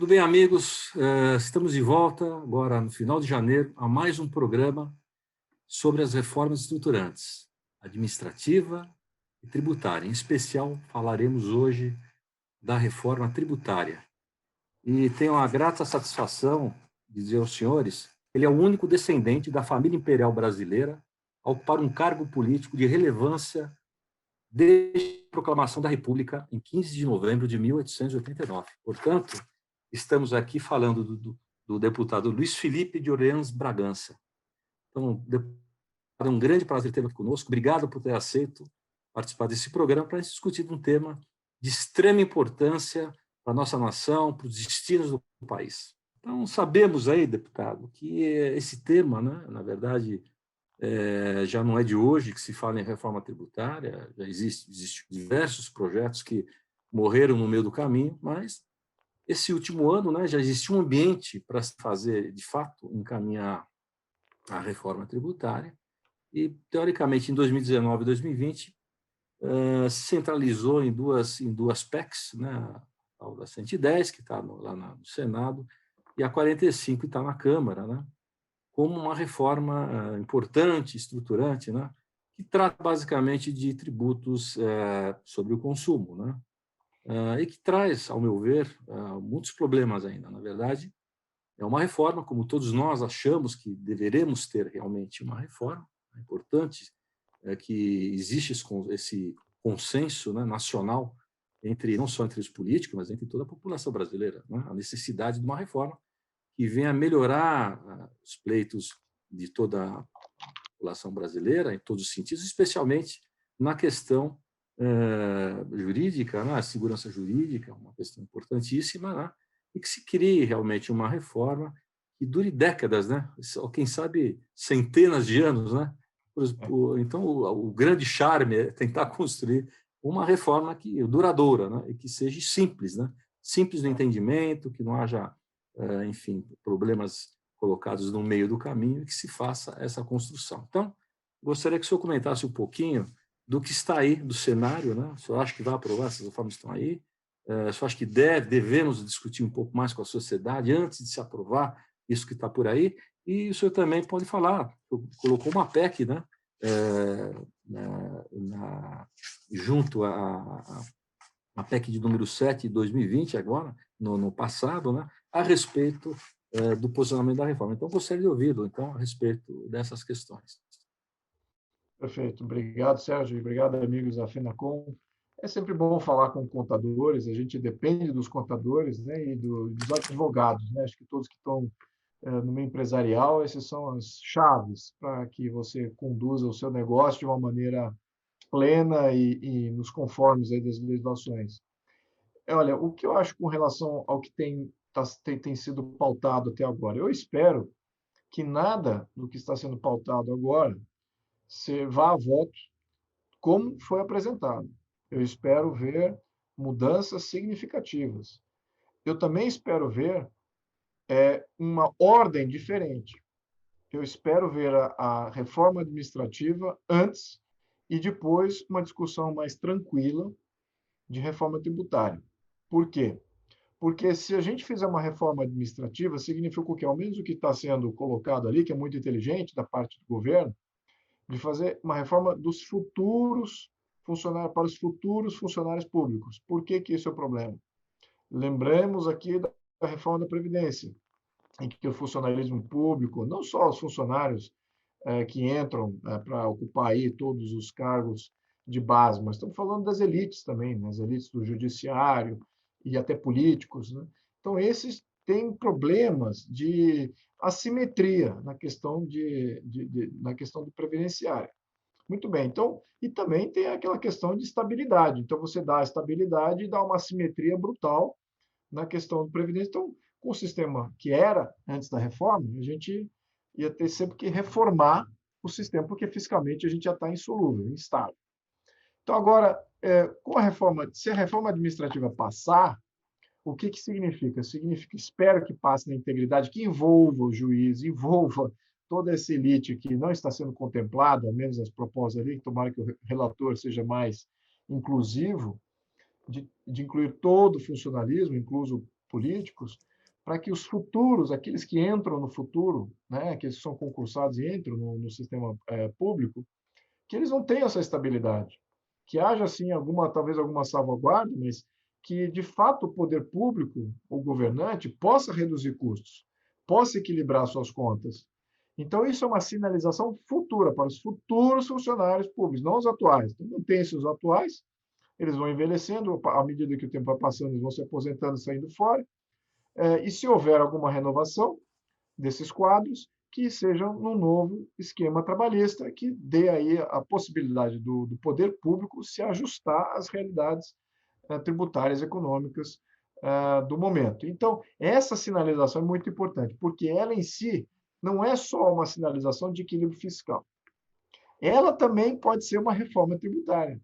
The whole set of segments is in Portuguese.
Tudo bem, amigos? Estamos de volta agora no final de janeiro a mais um programa sobre as reformas estruturantes, administrativa e tributária. Em especial, falaremos hoje da reforma tributária. E tenho a grata satisfação de dizer aos senhores que ele é o único descendente da família imperial brasileira a ocupar um cargo político de relevância desde a proclamação da República em 15 de novembro de 1889. Portanto, estamos aqui falando do deputado Luiz Felipe de Orleans Bragança. Então, é um grande prazer tê-lo aqui conosco. Obrigado por ter aceito participar desse programa para discutir um tema de extrema importância para a nossa nação, para os destinos do país. Então, sabemos aí, deputado, que esse tema, né, na verdade, já não é de hoje que se fala em reforma tributária, já existem diversos projetos que morreram no meio do caminho, mas esse último ano, né, já existe um ambiente para se fazer, de fato, encaminhar a reforma tributária e, teoricamente, em 2019 e 2020, se centralizou em duas PECs, né, a da 110, que está lá no Senado, e a 45, que está na Câmara, né, como uma reforma importante, estruturante, né, que trata basicamente de tributos sobre o consumo, né, e que traz, ao meu ver, muitos problemas ainda. Na verdade, é uma reforma, como todos nós achamos que deveremos ter realmente uma reforma. É importante que existe esse consenso, né, nacional, não só entre os políticos, mas entre toda a população brasileira, né, a necessidade de uma reforma que venha melhorar os pleitos de toda a população brasileira, em todos os sentidos, especialmente na questão jurídica, né? A segurança jurídica, uma questão importantíssima, né? E que se crie realmente uma reforma que dure décadas, né? Ou, quem sabe, centenas de anos, né? Então, o grande charme é tentar construir uma reforma duradoura, né? E que seja simples, né? Simples no entendimento, que não haja, enfim, problemas colocados no meio do caminho e que se faça essa construção. Então, gostaria que o senhor comentasse um pouquinho do que está aí, do cenário, né? O senhor acha que vai aprovar essas reformas que estão aí? O senhor acha que devemos discutir um pouco mais com a sociedade antes de se aprovar isso que está por aí? E o senhor também pode falar, colocou uma PEC, né? Junto a PEC de número 7 de 2020, agora, no passado, né? A respeito do posicionamento da reforma. Então, gostaria de ouvi-lo, então, a respeito dessas questões. Perfeito. Obrigado, Sérgio. Obrigado, amigos da FENACOM. É sempre bom falar com contadores, a gente depende dos contadores, né, e dos advogados, né? Acho que todos que estão no meio empresarial, essas são as chaves para que você conduza o seu negócio de uma maneira plena e nos conformes aí das legislações. Olha, o que eu acho com relação ao que tem sido pautado até agora? Eu espero que nada do que está sendo pautado agora se vá a voto como foi apresentado. Eu espero ver mudanças significativas. Eu também espero ver uma ordem diferente. Eu espero ver a reforma administrativa antes e depois uma discussão mais tranquila de reforma tributária. Por quê? Porque se a gente fizer uma reforma administrativa, significa que, ao menos o que está sendo colocado ali, que é muito inteligente da parte do governo, de fazer uma reforma dos futuros funcionários, para os futuros funcionários públicos. Por que que isso é o problema? Lembremos aqui da reforma da Previdência, em que o funcionalismo público, não só os funcionários que entram para ocupar aí todos os cargos de base, mas estamos falando das elites também, né? As elites do judiciário e até políticos, né? Então, esses têm problemas de assimetria na questão de previdenciária. Muito bem, então, e também tem aquela questão de estabilidade. Então, você dá a estabilidade e dá uma assimetria brutal na questão do previdência. Então, com o sistema que era antes da reforma, a gente ia ter sempre que reformar o sistema, porque fiscalmente a gente já está insolúvel, instável. Então, agora, com a reforma, se a reforma administrativa passar, o que que significa? Significa, espero que passe na integridade, que envolva o juiz, envolva toda essa elite que não está sendo contemplada, ao menos as propostas ali, tomara que o relator seja mais inclusivo, de incluir todo o funcionalismo, incluso políticos, para que os futuros, aqueles que entram no futuro, né, aqueles que são concursados e entram no sistema público, que eles não tenham essa estabilidade, que haja assim talvez alguma salvaguarda, mas que de fato o poder público, o governante, possa reduzir custos, possa equilibrar suas contas. Então isso é uma sinalização futura para os futuros funcionários públicos, não os atuais. Então, mantém-se os atuais, eles vão envelhecendo, à medida que o tempo vai passando, eles vão se aposentando e saindo fora. E se houver alguma renovação desses quadros, que sejam num novo esquema trabalhista, que dê aí a possibilidade do poder público se ajustar às realidades tributárias econômicas do momento. Então, essa sinalização é muito importante, porque ela em si não é só uma sinalização de equilíbrio fiscal. Ela também pode ser uma reforma tributária.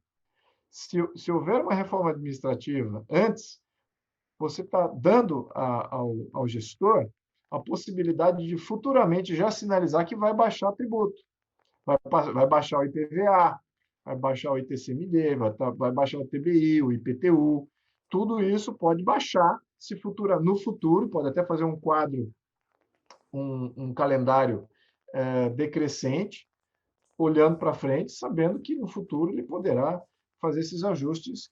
Se houver uma reforma administrativa antes, você está dando ao gestor a possibilidade de futuramente já sinalizar que vai baixar tributo, vai baixar o IPVA, vai baixar o ITCMD, vai baixar o TBI, o IPTU. Tudo isso pode baixar no futuro, pode até fazer um quadro, um calendário decrescente, olhando para frente, sabendo que no futuro ele poderá fazer esses ajustes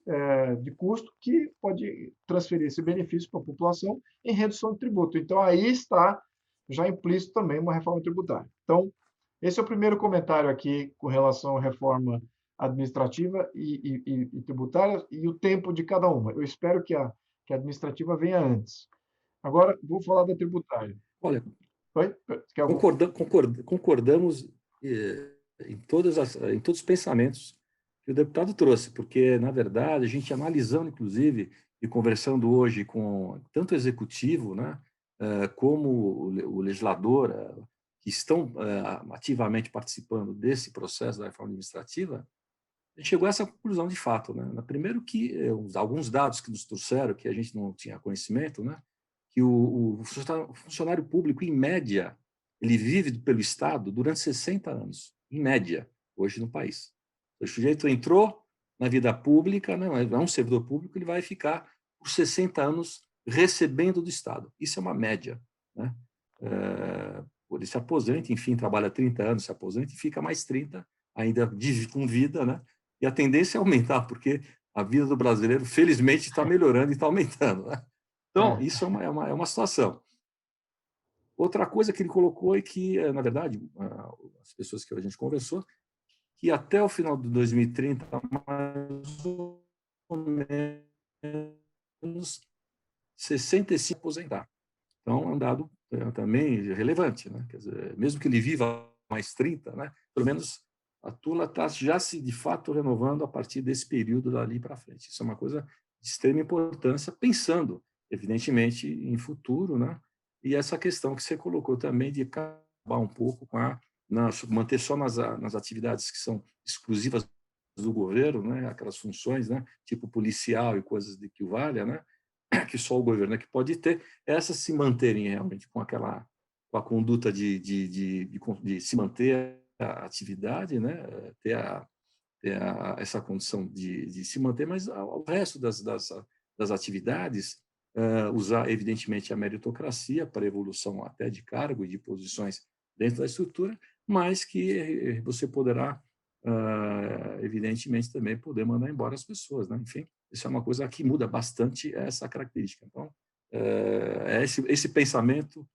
de custo que pode transferir esse benefício para a população em redução de tributo. Então, aí está já implícito também uma reforma tributária. Então, esse é o primeiro comentário aqui com relação à reforma administrativa e tributária e o tempo de cada uma. Eu espero que a administrativa venha antes. Agora, vou falar da tributária. Olha, Oi? concordamos em todos os pensamentos que o deputado trouxe, porque, na verdade, a gente analisando, inclusive, e conversando hoje com tanto o executivo, né, como o legislador, que estão ativamente participando desse processo da reforma administrativa, a gente chegou a essa conclusão de fato. Né? Primeiro que alguns dados que nos trouxeram, que a gente não tinha conhecimento, né, que o funcionário público, em média, ele vive pelo Estado durante 60 anos, em média, hoje no país. O sujeito entrou na vida pública, né, é um servidor público, ele vai ficar por 60 anos recebendo do Estado. Isso é uma média. Né? Ele se aposenta, enfim, trabalha 30 anos, se aposenta e fica mais 30, ainda com vida, né? E a tendência é aumentar, porque a vida do brasileiro, felizmente, está melhorando e está aumentando. Né? Então, isso é uma situação. Outra coisa que ele colocou é que, na verdade, as pessoas que a gente conversou, que até o final de 2030, mais ou menos 65 aposentar. Então, é um dado também relevante. Né? Quer dizer, mesmo que ele viva mais 30, né? Pelo menos a turma está já se, de fato, renovando a partir desse período dali para frente. Isso é uma coisa de extrema importância, pensando, evidentemente, em futuro, né? E essa questão que você colocou também de acabar um pouco com manter só nas atividades que são exclusivas do governo, né? Aquelas funções, né? Tipo policial e coisas de que valha, né? Que só o governo é que pode ter, essas se manterem realmente com a conduta de se manter a atividade, né? ter essa condição de se manter, mas o resto das atividades, usar, evidentemente, a meritocracia para a evolução até de cargo e de posições dentro da estrutura, mas que você poderá, evidentemente, também poder mandar embora as pessoas. Né? Enfim, isso é uma coisa que muda bastante essa característica. Então, esse pensamento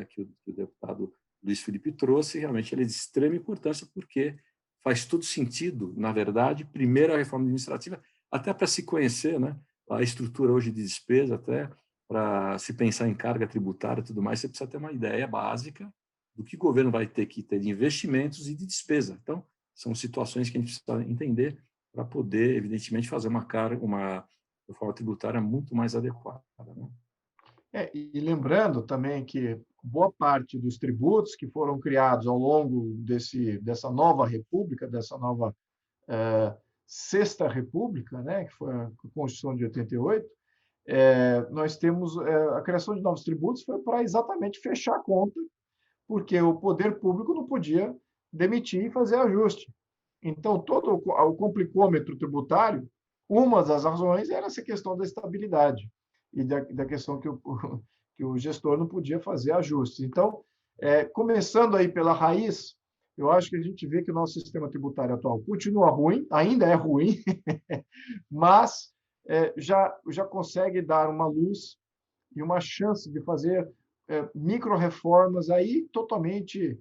que o deputado Luiz Felipe trouxe, realmente ele é de extrema importância, porque faz todo sentido, na verdade, primeiro a reforma administrativa, até para se conhecer, né, a estrutura hoje de despesa, até para se pensar em carga tributária e tudo mais, você precisa ter uma ideia básica do que o governo vai ter que ter de investimentos e de despesa. Então, são situações que a gente precisa entender para poder, evidentemente, fazer uma reforma tributária muito mais adequada. Né? E lembrando também que boa parte dos tributos que foram criados ao longo dessa nova república, dessa nova Sexta República, né, que foi a Constituição de 88, nós temos a criação de novos tributos foi para exatamente fechar a conta, porque o poder público não podia demitir e fazer ajuste. Então, todo o complicômetro tributário, uma das razões era essa questão da estabilidade e da questão que que o gestor não podia fazer ajustes. Então, começando aí pela raiz, eu acho que a gente vê que o nosso sistema tributário atual continua ruim, ainda é ruim, mas já consegue dar uma luz e uma chance de fazer micro-reformas aí totalmente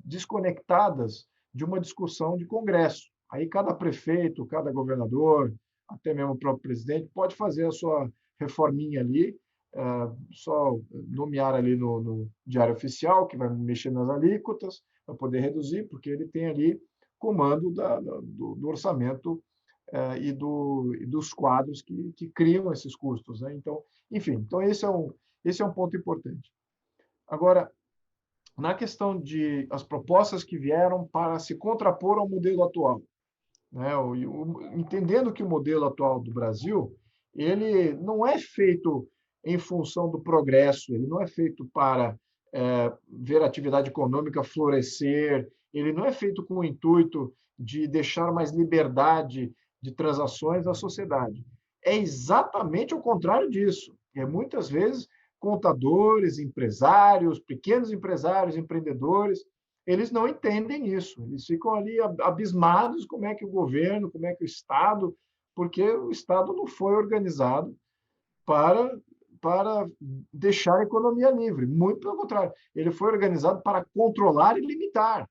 desconectadas de uma discussão de Congresso. Aí cada prefeito, cada governador, até mesmo o próprio presidente, pode fazer a sua reforminha ali, só nomear ali no Diário Oficial, que vai mexer nas alíquotas, para poder reduzir, porque ele tem ali comando do orçamento e dos quadros que criam esses custos, né? Então, enfim, então esse é um ponto importante. Agora, na questão de as propostas que vieram para se contrapor ao modelo atual, né? Entendendo que o modelo atual do Brasil ele não é feito em função do progresso, ele não é feito para ver a atividade econômica florescer, ele não é feito com o intuito de deixar mais liberdade de transações à sociedade. É exatamente o contrário disso. Muitas vezes, contadores, empresários, pequenos empresários, empreendedores, eles não entendem isso. Eles ficam ali abismados como é que o governo, como é que o Estado, porque o Estado não foi organizado para deixar a economia livre. Muito pelo contrário, ele foi organizado para controlar e limitar.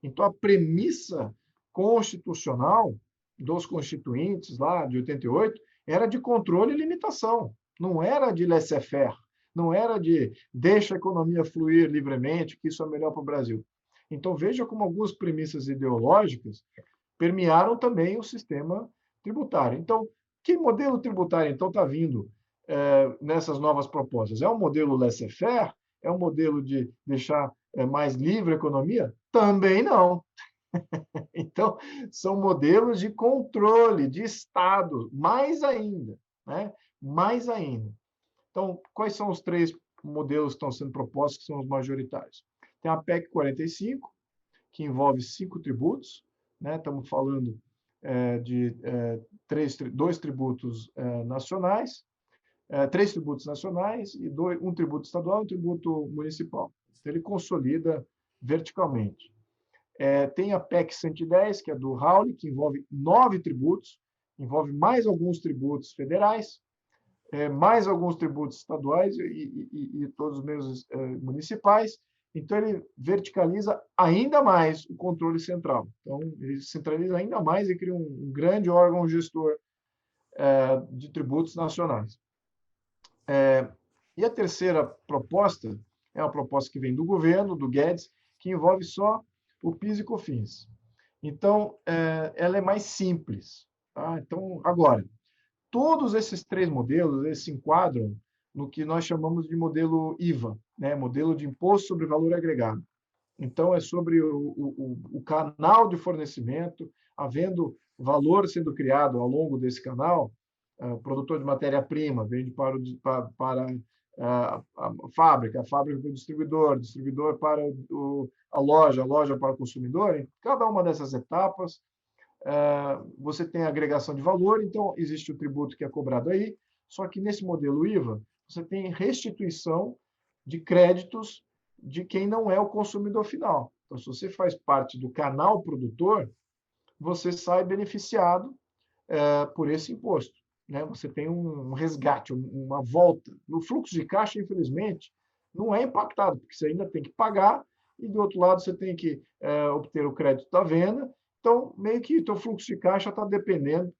Então, a premissa constitucional dos constituintes lá de 88 era de controle e limitação, não era de laissez-faire, não era de deixa a economia fluir livremente, que isso é melhor para o Brasil. Então, veja como algumas premissas ideológicas permearam também o sistema tributário. Então, que modelo tributário, então, está vindo nessas novas propostas? É um modelo laissez-faire? É um modelo de deixar mais livre a economia? Também não. Então, são modelos de controle de Estado, mais ainda, né? Mais ainda. Então, quais são os 3 modelos que estão sendo propostos, que são os majoritários? Tem a PEC 45, que envolve 5 tributos, né? Estamos falando de 2 tributos nacionais, 3 tributos nacionais e 1 tributo estadual e 1 tributo municipal. Então, ele consolida verticalmente. Tem a PEC 110, que é do Raul, que envolve 9 tributos, envolve mais alguns tributos federais, mais alguns tributos estaduais e todos os meus municipais. Então, ele verticaliza ainda mais o controle central. Então, ele centraliza ainda mais e cria um grande órgão gestor de tributos nacionais. E a terceira proposta é uma proposta que vem do governo, do Guedes, que envolve só o PIS e COFINS. Então, ela é mais simples. Tá? Então, agora, todos esses 3 modelos eles se enquadram no que nós chamamos de modelo IVA, né? Modelo de Imposto sobre Valor Agregado. Então, é sobre o canal de fornecimento, havendo valor sendo criado ao longo desse canal, o produtor de matéria-prima vende para a fábrica para o distribuidor, distribuidor para a loja para o consumidor. Em cada uma dessas etapas, você tem a agregação de valor, então existe o tributo que é cobrado aí, só que nesse modelo IVA, você tem restituição de créditos de quem não é o consumidor final. Então, se você faz parte do canal produtor, você sai beneficiado por esse imposto. Né? Você tem um resgate, uma volta. No fluxo de caixa, infelizmente, não é impactado, porque você ainda tem que pagar e, do outro lado, você tem que obter o crédito da venda. Então, meio que o teu fluxo de caixa está dependendo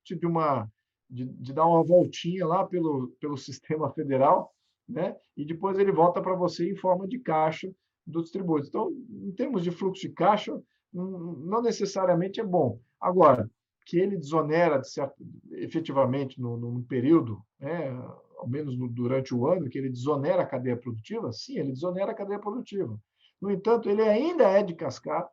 de dar uma voltinha lá pelo sistema federal, né? E depois ele volta para você em forma de caixa dos tributos. Então, em termos de fluxo de caixa, não necessariamente é bom. Agora, que ele desonera efetivamente no período, né, ao menos durante o ano, que ele desonera a cadeia produtiva, sim, ele desonera a cadeia produtiva. No entanto, ele ainda é de cascata,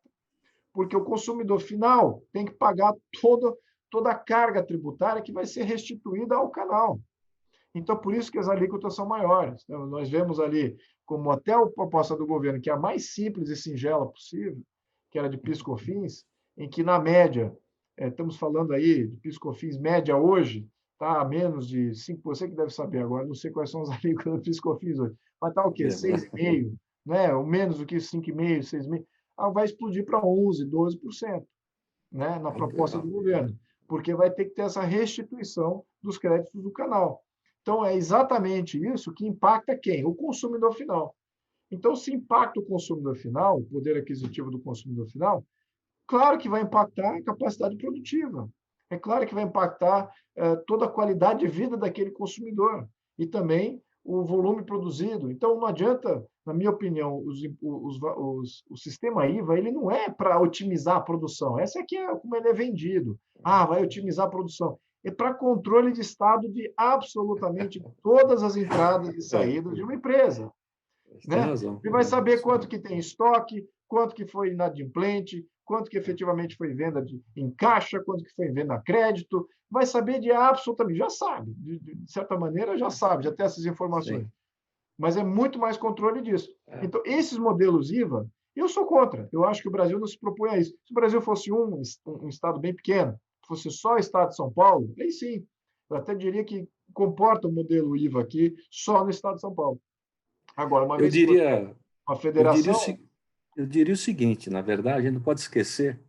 porque o consumidor final tem que pagar toda a carga tributária que vai ser restituída ao canal. Então, por isso que as alíquotas são maiores. Então, nós vemos ali, como até a proposta do governo, que é a mais simples e singela possível, que era de PIS/COFINS, em que, na média, estamos falando aí de PIS/COFINS média hoje, está a menos de 5%, você que deve saber agora, não sei quais são as alíquotas do PIS/COFINS hoje, mas está o quê? Mesmo, né? 6,5%, né? Ou menos do que 5,5%, 6,5%. Vai explodir para 11%, 12%, né? Na Olha que proposta legal. do governo, porque vai ter que ter essa restituição dos créditos do canal. Então, é exatamente isso que impacta quem? O consumidor final. Então, se impacta o consumidor final, o poder aquisitivo do consumidor final, claro que vai impactar a capacidade produtiva. É claro que vai impactar toda a qualidade de vida daquele consumidor e também o volume produzido. Então, não adianta, na minha opinião, o sistema IVA ele não é para otimizar a produção. Essa aqui é como ele é vendido. Ah, vai otimizar a produção. É para controle de estado de absolutamente todas as entradas e É, saídas de uma empresa, você tem né? razão. Ele vai saber quanto que tem em estoque, quanto que foi inadimplente, quanto que efetivamente foi venda em caixa, quanto que foi em venda a crédito, vai saber de absolutamente, já sabe, de certa maneira já sabe, já tem essas informações, Sim. mas é muito mais controle disso. É, Então, esses modelos IVA, eu sou contra, eu acho que o Brasil não se propõe a isso. Se o Brasil fosse um estado bem pequeno, fosse só o estado de São Paulo, aí sim, eu até diria que comporta o modelo IVA aqui só no estado de São Paulo. Agora, uma eu vez que você é diria, uma eu diria, federação, eu diria o seguinte, na verdade, a gente não pode esquecer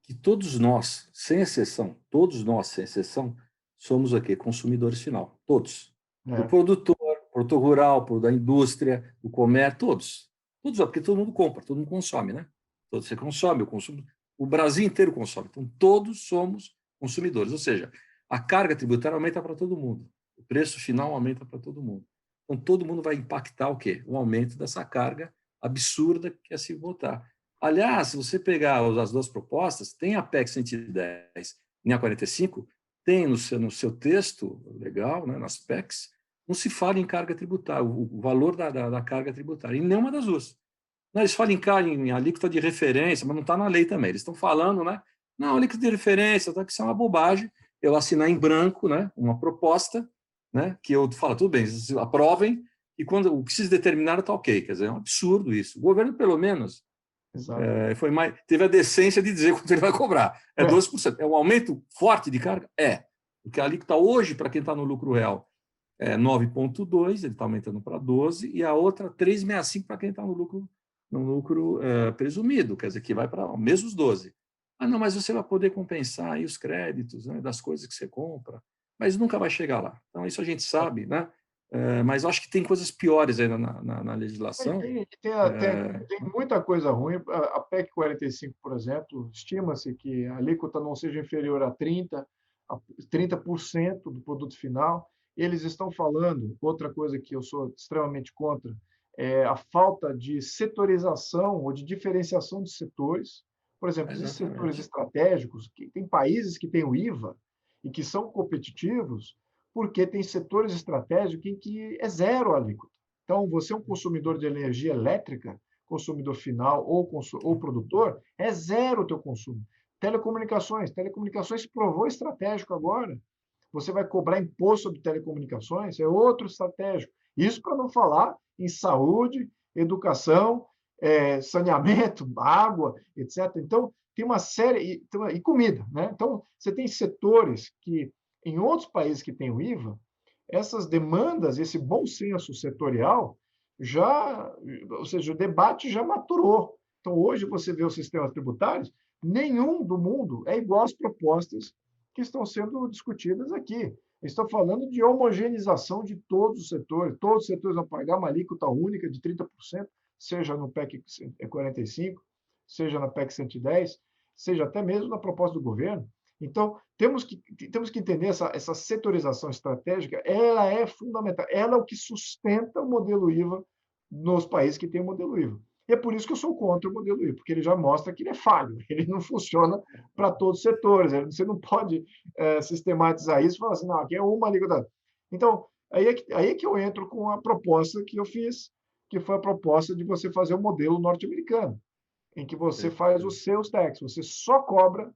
que todos nós, sem exceção, todos nós, sem exceção, somos aqui consumidores final, todos. Do né? produtor, produtor rural, da indústria, do comércio, todos. Todos, porque todo mundo compra, todo mundo consome, né? Você consome, eu consumo, o Brasil inteiro consome. Então, todos somos consumidores, ou seja, a carga tributária aumenta para todo mundo, o preço final aumenta para todo mundo. Então, todo mundo vai impactar o quê? O aumento dessa carga absurda que é se votar. Aliás, se você pegar as duas propostas, tem a PEC 110 e a 45, tem no seu texto legal, né, nas PECs, não se fala em carga tributária, o valor da carga tributária, em nenhuma das duas. Não, eles falam em alíquota de referência, mas não está na lei também. Eles estão falando, né? Não, alíquota de referência, tá, que isso é uma bobagem. Eu assinar em branco, né, uma proposta, né, que eu falo, tudo bem, vocês aprovem, e quando o que se determinar está ok. Quer dizer, é um absurdo isso. O governo, pelo menos, Exato. teve a decência de dizer quanto ele vai cobrar. É É, 12%. É um aumento forte de carga? É. Porque a alíquota hoje, para quem está no lucro real, é 9,2, ele está aumentando para 12, e a outra 3,65 para quem está no lucro presumido, quer dizer, que vai para mesmo os 12. Ah, não, mas você vai poder compensar aí os créditos, né, das coisas que você compra, mas nunca vai chegar lá. Então, isso a gente sabe, né? Mas eu acho que tem coisas piores ainda na legislação. tem muita coisa ruim. A PEC 45, por exemplo, estima-se que a alíquota não seja inferior a 30% do produto final. Eles estão falando, outra coisa que eu sou extremamente contra, é a falta de setorização ou de diferenciação de setores. Por exemplo, esses setores Exatamente. estratégicos, que tem países que têm o IVA e que são competitivos, porque tem setores estratégicos em que é zero a alíquota. Então, você é um consumidor de energia elétrica, consumidor final ou produtor, é zero o teu consumo. Telecomunicações se provou estratégico agora. Você vai cobrar imposto sobre telecomunicações, é outro estratégico. Isso para não falar em saúde, educação, saneamento, água, etc. Então, tem uma série. E comida. Né? Então, você tem setores que, em outros países que têm o IVA, essas demandas, esse bom senso setorial, já, ou seja, o debate já maturou. Então, hoje você vê os sistemas tributários, nenhum do mundo é igual às propostas que estão sendo discutidas aqui. Estou falando de homogeneização de todos os setores vão pagar uma alíquota única de 30%, seja no PEC 45, seja na PEC 110, seja até mesmo na proposta do governo. Então, temos que entender essa setorização estratégica, ela é fundamental, ela é o que sustenta o modelo IVA nos países que têm o modelo IVA. E é por isso que eu sou contra o modelo IVA, porque ele já mostra que ele é falho, ele não funciona para todos os setores, você não pode sistematizar isso e falar assim, não, aqui é uma alíquota. Então, aí é que eu entro com a proposta que eu fiz, que foi a proposta de você fazer o modelo norte-americano, em que você faz os seus taxes, você só cobra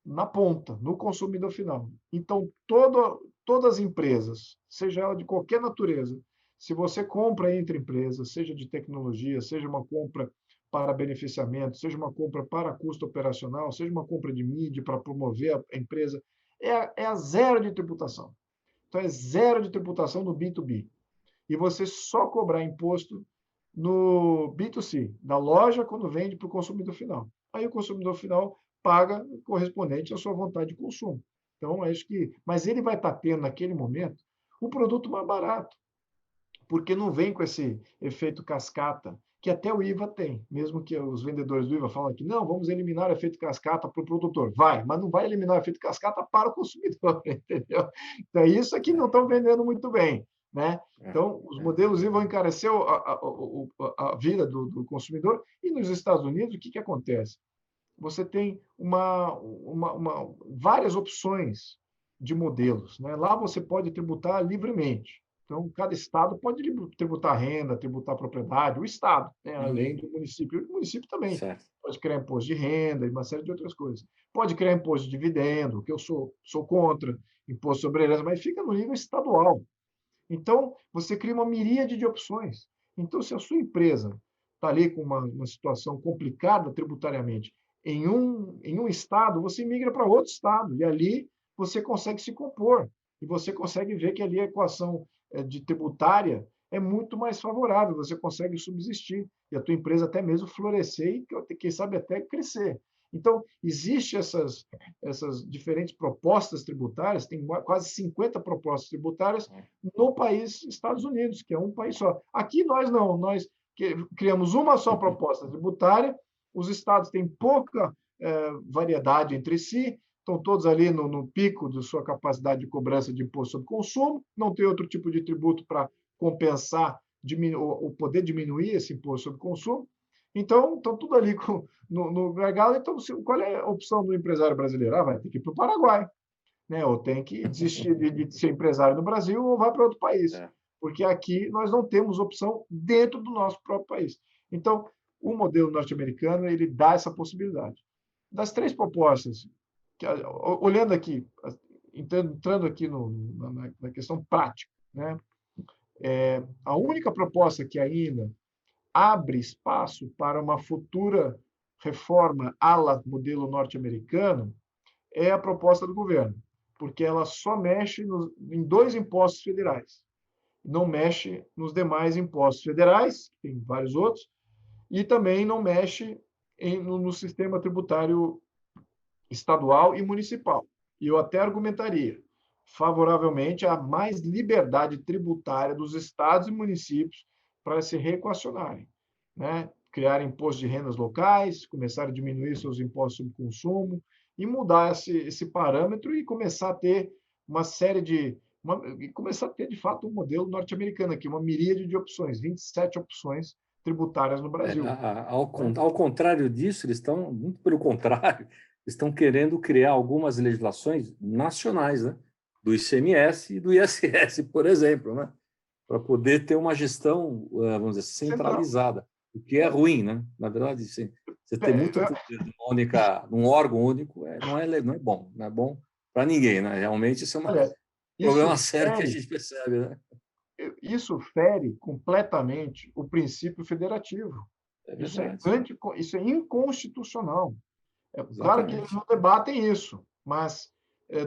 na ponta, no consumidor final. Então, todas as empresas, seja ela de qualquer natureza, se você compra entre empresas, seja de tecnologia, seja uma compra para beneficiamento, seja uma compra para custo operacional, seja uma compra de mídia para promover a empresa, é a zero de tributação. Então, é zero de tributação no B2B. E você só cobrar imposto no B2C, da loja quando vende para o consumidor final. Aí o consumidor final paga correspondente à sua vontade de consumo. Então, acho que... Mas ele vai estar tendo, naquele momento, o produto mais barato, porque não vem com esse efeito cascata, que até o IVA tem, mesmo que os vendedores do IVA falam que não, vamos eliminar o efeito cascata para o produtor. Vai, mas não vai eliminar o efeito cascata para o consumidor, entendeu? Então, é isso aqui não estão vendendo muito bem, né? Então, os modelos IVA vão encarecer a vida do consumidor. E nos Estados Unidos, o que acontece? Você tem várias opções de modelos, né? Lá você pode tributar livremente. Então, cada estado pode tributar renda, tributar propriedade, o estado, né? Além do município. O município também pode criar imposto de renda e uma série de outras coisas. Pode criar imposto de dividendo, que eu sou contra, imposto sobre herança, mas fica no nível estadual. Então, você cria uma miríade de opções. Então, se a sua empresa está ali com uma situação complicada tributariamente em um estado, você migra para outro estado, e ali você consegue se compor, e você consegue ver que ali a equação de tributária é muito mais favorável, você consegue subsistir, e a tua empresa até mesmo florescer e, quem sabe, até crescer. Então, existem essas diferentes propostas tributárias, tem quase 50 propostas tributárias no país Estados Unidos, que é um país só. Aqui nós não, nós criamos uma só proposta tributária, os estados têm pouca variedade entre si, estão todos ali no pico de sua capacidade de cobrança de imposto sobre consumo, não tem outro tipo de tributo para compensar, ou poder diminuir esse imposto sobre consumo. Então, estão tudo ali no gargalo. Então, qual é a opção do empresário brasileiro? Vai ter que ir para o Paraguai, né? Ou tem que desistir de ser empresário no Brasil ou vai para outro país. Porque aqui nós não temos opção dentro do nosso próprio país. Então, o modelo norte-americano ele dá essa possibilidade. Das três propostas, olhando aqui, entrando aqui na questão prática, né? A única proposta que ainda abre espaço para uma futura reforma à la modelo norte-americano é a proposta do governo, porque ela só mexe em dois impostos federais, não mexe nos demais impostos federais, tem vários outros, e também não mexe no sistema tributário estadual e municipal. E eu até argumentaria favoravelmente a mais liberdade tributária dos estados e municípios para se reequacionarem, né? Criar impostos de rendas locais, começar a diminuir seus impostos sobre consumo e mudar esse parâmetro e começar a ter uma série de... começar a ter, de fato, um modelo norte-americano aqui, uma miríade de opções, 27 opções tributárias no Brasil. Ao contrário disso, eles estão, muito pelo contrário, estão querendo criar algumas legislações nacionais, né? Do ICMS e do ISS, por exemplo, né? Para poder ter uma gestão, vamos dizer, centralizada, o que é ruim, né? Na verdade, você ter muito poder num órgão único não é bom, não é bom para ninguém, né? Realmente isso é um problema sério que a gente percebe, né? Isso fere completamente o princípio federativo. Isso é inconstitucional. Claro que eles não debatem isso, mas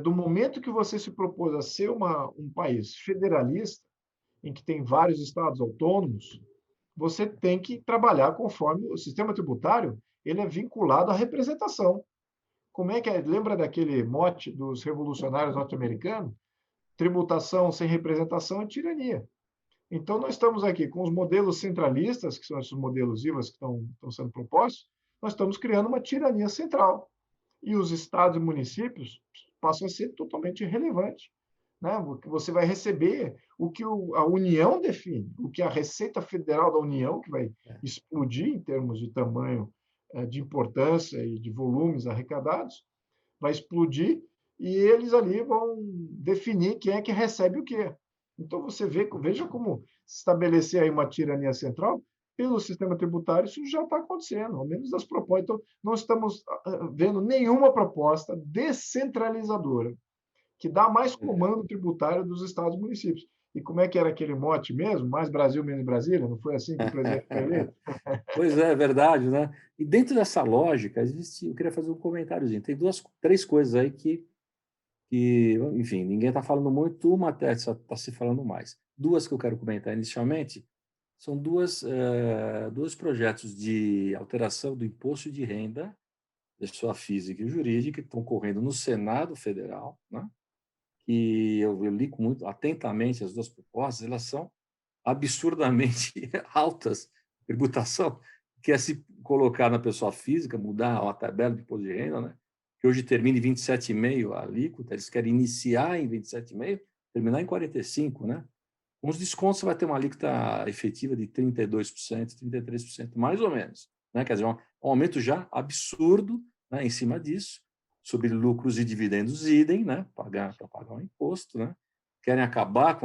do momento que você se propôs a ser um país federalista, em que tem vários estados autônomos, você tem que trabalhar conforme o sistema tributário, ele é vinculado à representação. Como é que é? Lembra daquele mote dos revolucionários norte-americanos? Tributação sem representação é tirania. Então, nós estamos aqui com os modelos centralistas, que são esses modelos IVAs que estão sendo propostos, nós estamos criando uma tirania central. E os estados e municípios passam a ser totalmente irrelevantes, né? Você vai receber o que a União define, o que a Receita Federal da União, que vai explodir em termos de tamanho, de importância e de volumes arrecadados, vai explodir e eles ali vão definir quem é que recebe o quê. Então, veja como estabelecer aí uma tirania central pelo sistema tributário, isso já está acontecendo, ao menos das propostas. Então, não estamos vendo nenhuma proposta descentralizadora que dá mais comando tributário dos estados e municípios. E como é que era aquele mote mesmo? Mais Brasil, menos Brasília? Não foi assim que o presidente foi eleito? Pois é verdade, né? E dentro dessa lógica, eu queria fazer um comentáriozinho. Tem três coisas aí que que, enfim, ninguém está falando muito, uma até só está se falando mais. Duas que eu quero comentar inicialmente são dois projetos de alteração do imposto de renda, pessoa física e jurídica, que estão correndo no Senado Federal, né? E eu li muito atentamente as duas propostas, elas são absurdamente altas, tributação, que é se colocar na pessoa física, mudar a tabela de imposto de renda, né? Que hoje termina em 27,5% a alíquota, eles querem iniciar em 27,5%, terminar em 45%, né? Com os descontos, você vai ter uma alíquota efetiva de 32%, 33%, mais ou menos, né? Quer dizer, um aumento já absurdo, né, em cima disso, sobre lucros e dividendos idem, né, para pagar o imposto, né? Querem acabar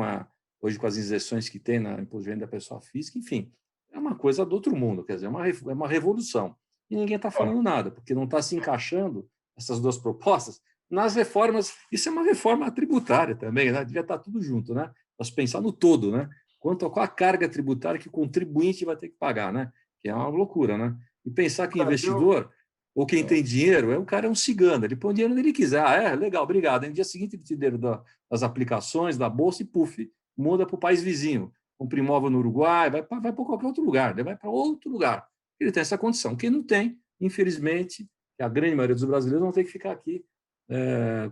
hoje com as isenções que tem na imposto de renda da pessoa física, enfim, é uma coisa do outro mundo, quer dizer, é uma revolução. E ninguém está falando nada, porque não está se encaixando essas duas propostas nas reformas. Isso é uma reforma tributária também, né? Devia estar tudo junto, né? Nós pensar no todo, né? Qual a carga tributária que o contribuinte vai ter que pagar, né? Que é uma loucura, né? E pensar que o Brasil, investidor, ou quem tem dinheiro, o cara é um cigano, ele põe o dinheiro onde ele quiser. Ah, legal, obrigado. E no dia seguinte ele te deu das aplicações, da bolsa e puf, muda para o país vizinho. Compra imóvel no Uruguai, vai para qualquer outro lugar, ele vai para outro lugar. Ele tem essa condição. Quem não tem, infelizmente, a grande maioria dos brasileiros vão ter que ficar aqui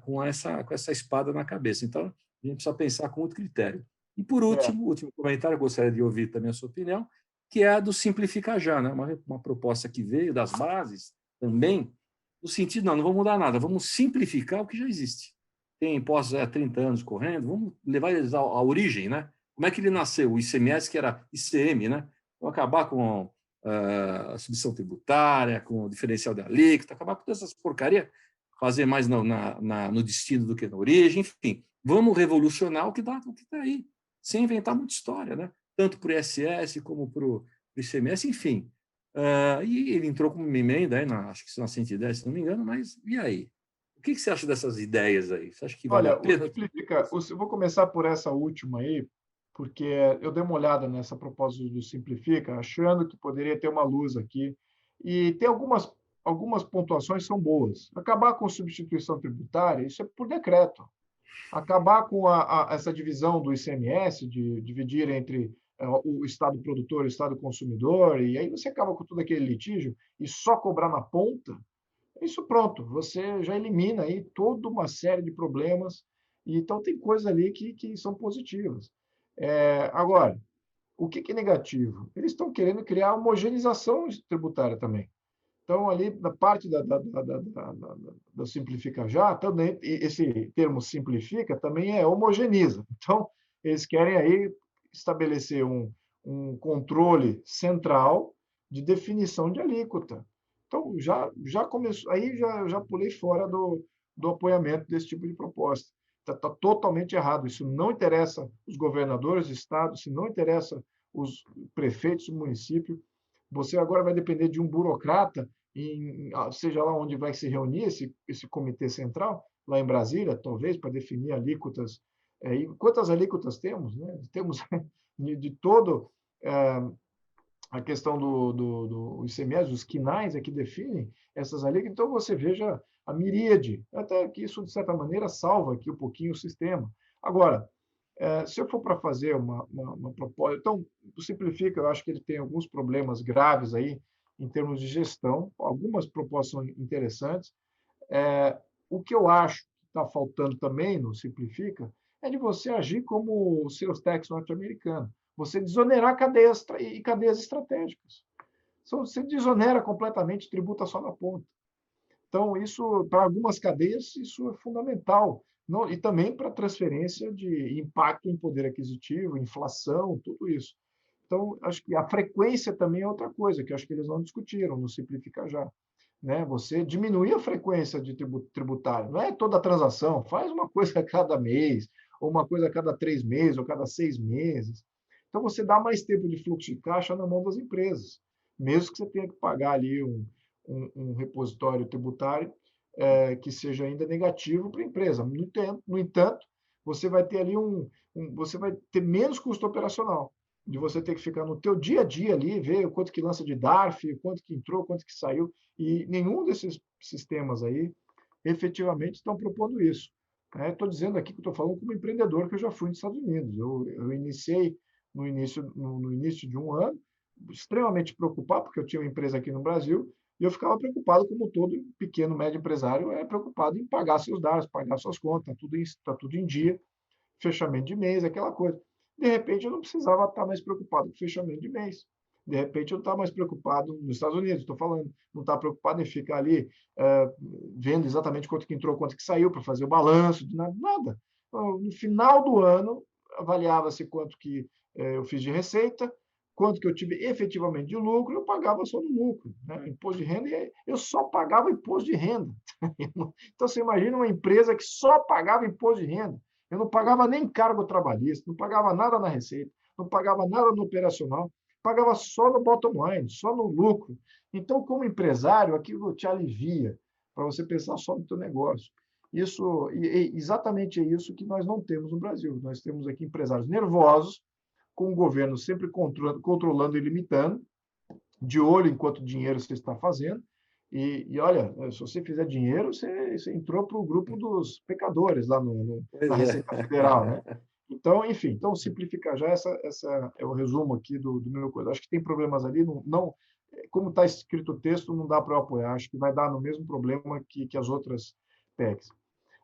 com essa espada na cabeça. Então, a gente precisa pensar com outro critério. E, por último, último comentário, eu gostaria de ouvir também a sua opinião, que é a do Simplifica Já, né? Uma proposta que veio das bases também, no sentido, não vamos mudar nada, vamos simplificar o que já existe. Tem impostos há 30 anos correndo, vamos levar eles à origem, né? Como é que ele nasceu? O ICMS, que era ICM, né? Vamos acabar com a submissão tributária, com o diferencial da alíquota, acabar com todas essas porcarias, fazer mais no destino do que na origem, enfim. Vamos revolucionar o que está aí, sem inventar muita história, né? Tanto para o ISS como para o ICMS, enfim. E ele entrou com uma emenda, aí acho que na 110, se não me engano, mas e aí? O que você acha dessas ideias aí? Você acha que vale a olha, o pena? Simplifica, eu vou começar por essa última aí, porque eu dei uma olhada nessa proposta do Simplifica, achando que poderia ter uma luz aqui, e tem algumas pontuações são boas. Acabar com substituição tributária, isso é por decreto. Acabar com essa divisão do ICMS, de dividir entre o Estado produtor e o Estado consumidor, e aí você acaba com todo aquele litígio e só cobrar na ponta, isso pronto, você já elimina aí toda uma série de problemas, e então tem coisas ali que são positivas. Agora, o que é negativo? Eles estão querendo criar homogeneização tributária também. Então, ali, da parte da Simplifica Já, também, esse termo simplifica também é homogeneiza. Então, eles querem aí estabelecer um controle central de definição de alíquota. Então, já começou, aí já pulei fora do apoiamento desse tipo de proposta. Está totalmente errado. Isso não interessa os governadores de estado, isso não interessa os prefeitos do município. Você agora vai depender de um burocrata, seja lá onde vai se reunir esse comitê central, lá em Brasília, talvez, para definir alíquotas. E quantas alíquotas temos? Né? Temos de todo a questão do ICMS, os quinais é que definem essas alíquotas. Então, você veja a miríade, até que isso, de certa maneira, salva aqui um pouquinho o sistema. Agora, se eu for para fazer uma proposta, então, o Simplifica, eu acho que ele tem alguns problemas graves aí, em termos de gestão, algumas propostas são interessantes. O que eu acho que está faltando também no Simplifica é de você agir como o seus tax norte-americano, você desonerar cadeias estratégicas. Você desonera completamente, tributa só na ponta. Então, isso, para algumas cadeias, isso é fundamental. Não, e também para transferência de impacto em poder aquisitivo, inflação, tudo isso. Então, acho que a frequência também é outra coisa, que acho que eles não discutiram no Simplifica Já. Né? Você diminuir a frequência de tributário, não é toda transação, faz uma coisa a cada mês, ou uma coisa a cada 3 meses, ou cada 6 meses. Então, você dá mais tempo de fluxo de caixa na mão das empresas, mesmo que você tenha que pagar ali um repositório tributário que seja ainda negativo para a empresa. No entanto, você vai ter ali você vai ter menos custo operacional, de você ter que ficar no teu dia a dia ali, ver o quanto que lança de DARF, quanto que entrou, quanto que saiu, e nenhum desses sistemas aí efetivamente estão propondo isso. Estou dizendo aqui que estou falando como empreendedor que eu já fui nos Estados Unidos. Eu iniciei no início de um ano, extremamente preocupado, porque eu tinha uma empresa aqui no Brasil, e eu ficava preocupado, como todo pequeno, médio empresário, é preocupado em pagar seus dados, pagar suas contas, tá tudo em dia, fechamento de mês, aquela coisa. De repente, eu não precisava estar mais preocupado com fechamento de mês. De repente, eu não estava mais preocupado nos Estados Unidos, estou falando, não estava preocupado em ficar ali vendo exatamente quanto que entrou, quanto que saiu, para fazer o balanço, nada. No final do ano, avaliava-se quanto que eu fiz de receita, quanto que eu tive efetivamente de lucro, eu pagava só no lucro. Né? Imposto de renda, eu só pagava imposto de renda. Então, você imagina uma empresa que só pagava imposto de renda. Eu não pagava nem cargo trabalhista, não pagava nada na receita, não pagava nada no operacional, pagava só no bottom line, só no lucro. Então, como empresário, aquilo te alivia para você pensar só no teu negócio. Isso, exatamente é isso que nós não temos no Brasil. Nós temos aqui empresários nervosos, com o governo sempre controlando e limitando, de olho em quanto dinheiro você está fazendo. E olha, se você fizer dinheiro, você entrou para o grupo dos pecadores lá na Pois Receita Federal, né? é. Então, enfim, então simplificar já essa é o resumo aqui do meu coisa. Acho que tem problemas ali, não como está escrito o texto, não dá para eu apoiar. Acho que vai dar no mesmo problema que as outras PECs.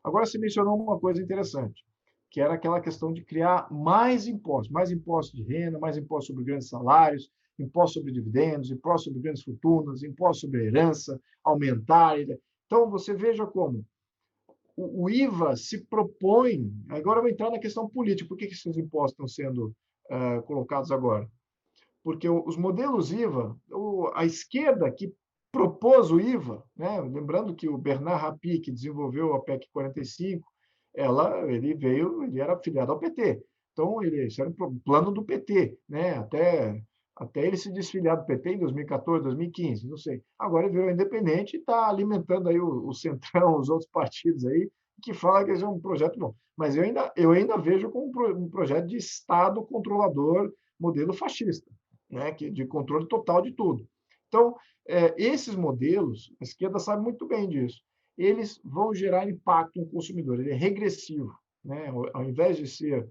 Agora, você mencionou uma coisa interessante, que era aquela questão de criar mais impostos de renda, mais impostos sobre grandes salários, impostos sobre dividendos, impostos sobre grandes fortunas, impostos sobre herança, aumentar. Então, você veja como o IVA se propõe. Agora eu vou entrar na questão política. Por que esses impostos estão sendo colocados agora? Porque os modelos IVA, a esquerda que propôs o IVA, né? Lembrando que o Bernard Rappi, que desenvolveu a PEC 45, ele era afiliado ao PT. Então, isso era um plano do PT, né? Até ele se desfiliar do PT em 2014, 2015, não sei. Agora ele virou independente e está alimentando aí o Centrão, os outros partidos aí, que falam que esse é um projeto bom. Mas eu ainda vejo como um projeto de Estado controlador, modelo fascista, né? De controle total de tudo. Então, esses modelos, a esquerda sabe muito bem disso, eles vão gerar impacto no consumidor, ele é regressivo. Né? Ao invés de ser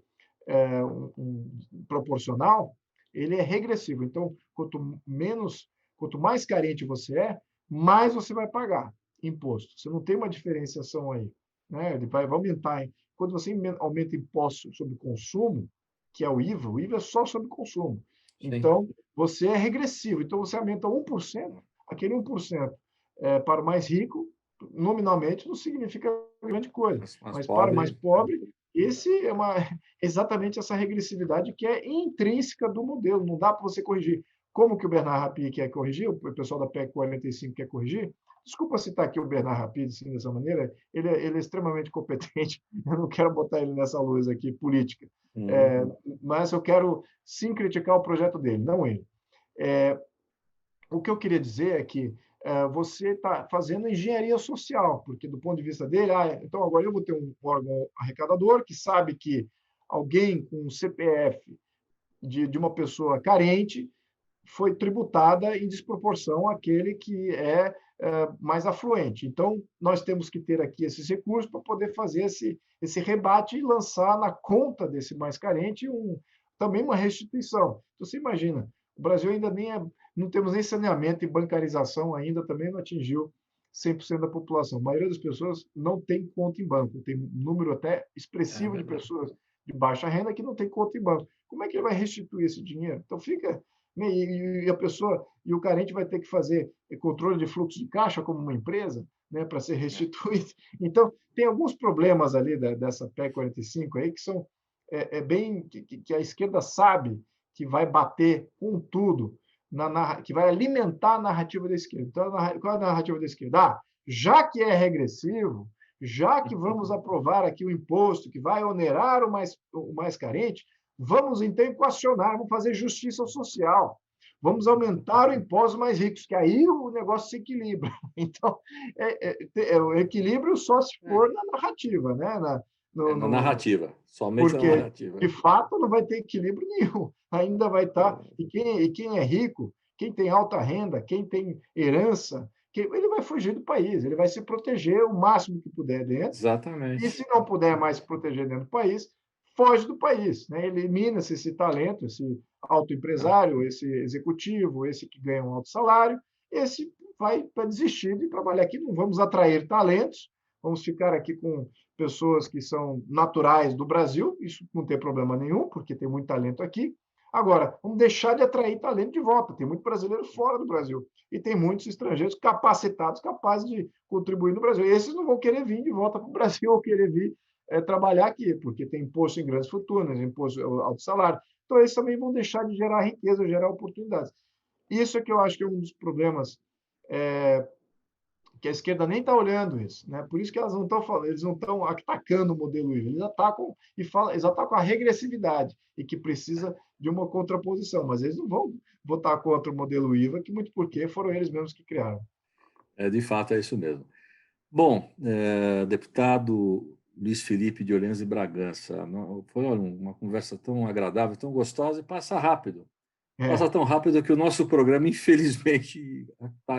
proporcional, ele é regressivo. Então, quanto mais carente você é, mais você vai pagar imposto. Você não tem uma diferenciação aí. Né? Ele vai aumentar. Quando você aumenta imposto sobre consumo, que é o IVA é só sobre consumo. Sim. Então, você é regressivo. Então, você aumenta 1%, aquele 1% para o mais rico, nominalmente, não significa grande coisa. Mas para o mais pobre, esse é exatamente essa regressividade que é intrínseca do modelo. Não dá para você corrigir. Como que o Bernard Rappi quer corrigir, o pessoal da PEC 45 quer corrigir? Desculpa citar aqui o Bernard Rappi assim, dessa maneira, ele é extremamente competente, eu não quero botar ele nessa luz aqui política, mas eu quero sim criticar o projeto dele, não ele. O que eu queria dizer é que você está fazendo engenharia social, porque do ponto de vista dele, então agora eu vou ter um órgão arrecadador que sabe que alguém com um CPF de uma pessoa carente foi tributada em desproporção àquele que é mais afluente. Então, nós temos que ter aqui esses recursos para poder fazer esse rebate e lançar na conta desse mais carente também uma restituição. Então, você imagina, o Brasil ainda não temos nem saneamento e bancarização ainda também não atingiu 100% da população. A maioria das pessoas não tem conta em banco. Tem um número até expressivo de pessoas de baixa renda que não tem conta em banco. Como é que ele vai restituir esse dinheiro? Então, fica... E a pessoa, e o carente vai ter que fazer controle de fluxo de caixa como uma empresa, né, para ser restituído. Então, tem alguns problemas ali dessa PEC 45 aí que são bem que a esquerda sabe que vai bater com tudo, que vai alimentar a narrativa da esquerda. Então, qual é a narrativa da esquerda? Já que é regressivo, já que vamos aprovar aqui o imposto que vai onerar o mais carente, vamos então equacionar, vamos fazer justiça social. Vamos aumentar o imposto mais ricos, que aí o negócio se equilibra. Então, o equilíbrio só se for na narrativa, né? Na narrativa, somente porque, na narrativa. de fato, não vai ter equilíbrio nenhum. Ainda vai estar. E quem é rico, quem tem alta renda, quem tem herança, que ele vai fugir do país, ele vai se proteger o máximo que puder dentro, e Exatamente. se não puder mais se proteger dentro do país, foge do país, né? Elimina-se esse talento, esse Tá. autoempresário, esse executivo, esse que ganha um alto salário, esse vai para desistir de trabalhar aqui. Não vamos atrair talentos, vamos ficar aqui com pessoas que são naturais do Brasil, isso não tem problema nenhum, porque tem muito talento aqui. Agora, vamos deixar de atrair talento de volta. Tem muito brasileiro fora do Brasil e tem muitos estrangeiros capacitados, capazes de contribuir no Brasil. Esses não vão querer vir de volta para o Brasil ou querer vir trabalhar aqui, porque tem imposto em grandes fortunas, imposto alto salário. Então, esses também vão deixar de gerar riqueza, gerar oportunidades. Isso é que eu acho que é um dos problemas que a esquerda nem está olhando isso, né? Por isso que eles não estão atacando o modelo IVA, eles atacam e falam, eles atacam a regressividade e que precisa de uma contraposição, mas eles não vão votar contra o modelo IVA, que muito porque foram eles mesmos que criaram. De fato, é isso mesmo. Bom, deputado Luiz Felipe de Orleans e Bragança, foi uma conversa tão agradável, tão gostosa e passa rápido. Passa É, tão rápido que o nosso programa, infelizmente,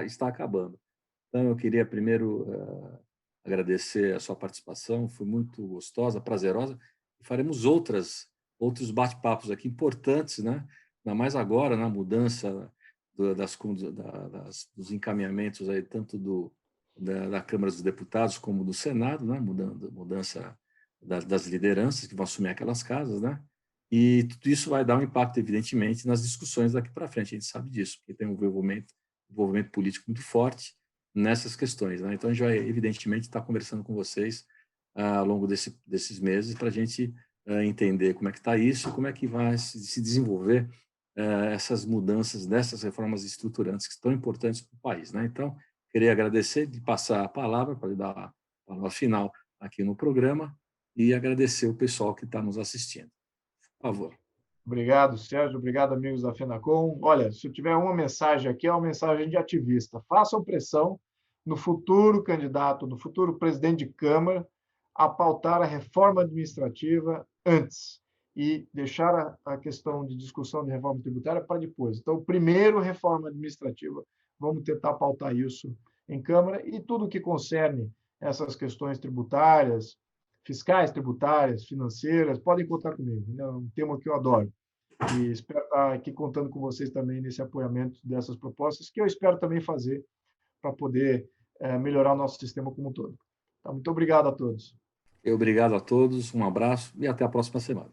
está acabando. Então, eu queria primeiro agradecer a sua participação, foi muito gostosa, prazerosa, e faremos outros bate-papos aqui importantes, né? Ainda mais agora, na mudança dos encaminhamentos aí, tanto da Câmara dos Deputados como do Senado, né? Mudança das lideranças que vão assumir aquelas casas, né? E tudo isso vai dar um impacto, evidentemente, nas discussões daqui para frente, a gente sabe disso, porque tem um envolvimento político muito forte nessas questões, né? Então, a gente vai, evidentemente, estar conversando com vocês ao longo desses meses para a gente entender como é que está isso e como é que vai se desenvolver essas mudanças, dessas reformas estruturantes que estão importantes para o país, né? Então, queria agradecer de passar a palavra para dar a palavra final aqui no programa e agradecer o pessoal que está nos assistindo. Por favor. obrigado, Sérgio. Obrigado, amigos da FENACOM. Olha, se eu tiver uma mensagem aqui, é uma mensagem de ativista. Façam pressão no futuro candidato, no futuro presidente de Câmara, a pautar a reforma administrativa antes e deixar a questão de discussão de reforma tributária para depois. Então, primeiro, reforma administrativa. Vamos tentar pautar isso em Câmara e tudo que concerne essas questões tributárias, fiscais, tributárias, financeiras, podem contar comigo. É um tema que eu adoro. E espero estar aqui contando com vocês também nesse apoiamento dessas propostas, que eu espero também fazer para poder melhorar o nosso sistema como um todo. Tá, muito obrigado a todos. Obrigado a todos, um abraço e até a próxima semana.